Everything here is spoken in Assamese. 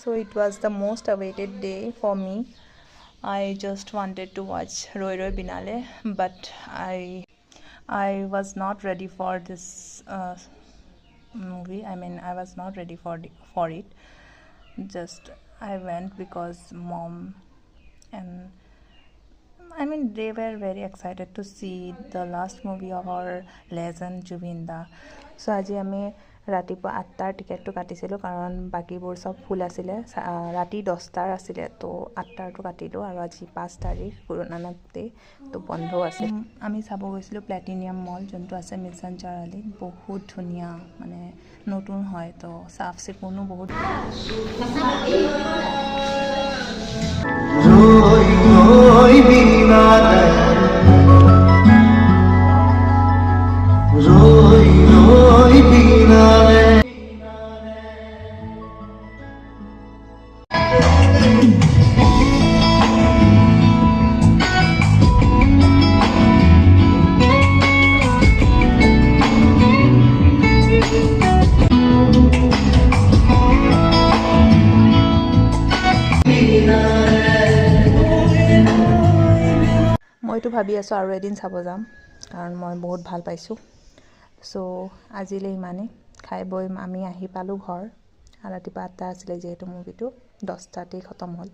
So it was the most awaited day for me. I just wanted to watch Roy Roy Binale, but I was not ready for this movie. I mean, I was not ready for it. Just I went because mom and I mean they were very excited to see the last movie of our legend Jubinda. So আজি আমি ৰাতিপুৱা 8টাৰ টিকেটটো কাটিছিলোঁ কাৰণ বাকিবোৰ সব ফুল আছিলে ৰাতি 10টাৰ আছিলে তো 8টাৰটো কাটিলোঁ আৰু আজি 5 তাৰিখ গুৰু নানক ডে তো বন্ধ আছে আমি চাব গৈছিলোঁ প্লেটিনিয়াম মল যোনটো আছে মিলচন চাৰিআলিত বহুত ধুনীয়া মানে নতুন হয় তো সাফ চিকুণো বহুত মইতো ভাবি আছো আৰু এদিন চাব যাম কাৰণ মই বহুত ভাল পাইছোঁ সো আজিলৈ ইমানেই খাই বৈ আমি আহি পালোঁ ঘৰ ৰাতিপুৱা 8টা আছিলে যিহেতু মুভিটো 10টাতেই খতম হ'ল